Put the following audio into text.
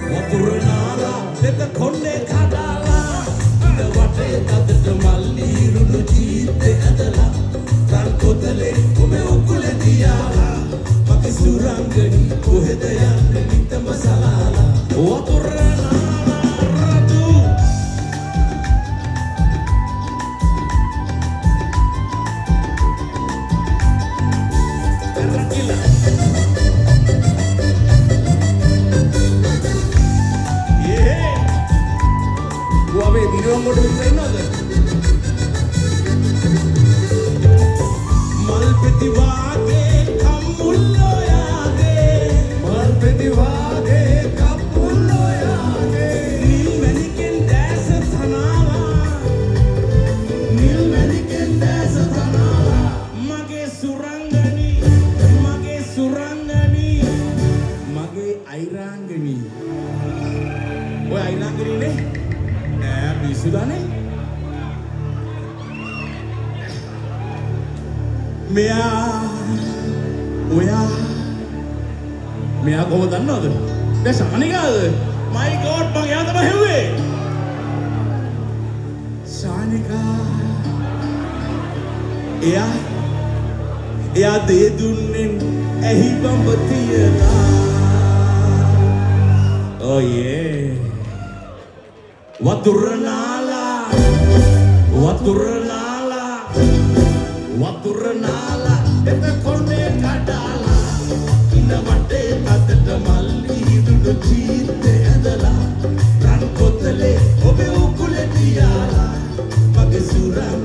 වතුර නාලා දෙක කොණ්ඩේ කඩලා ඉඳ වටේ තදට මල්ලි රුණු ජීවිතේ ඇදලා රන් කොතලේ ඔබේ උකුලේ තියාලා මගේ සුරංගනි කොහෙද යන්නේ නිතම සලාලා වතුර නාලා රතු Wabe video mode විතර ඉන්නවද? මල් පෙති වාගේ කම්මුල්ලෝ යාගේ මල් පෙති වාගේ කම්මුල්ලෝ යාගේ නිල් මැණිකෙන් දැස තනාලා නිල් මැණිකෙන් දැස තනාලා මගේ සුරංගනි මගේ අයිරාංගනි ඔය අයිරාංගනිනේ Bisudane Mea Oya Mea komo dannawada දැන් සානිකාද my god මං එයා තමයි හෙව්වේ සානිකා එයා දේ දුන්නේ ඇහි බඹ තියලා oh yeah වතුර නාලා එත කොණ්ඩේ කඩලා ඉඳ වටේ අතට මල්ලි දුඩු ජීවිතේ ඇදලා රන් කොතලේ ඔබේ උකුලේ තියාලා මගේ සුරංගනි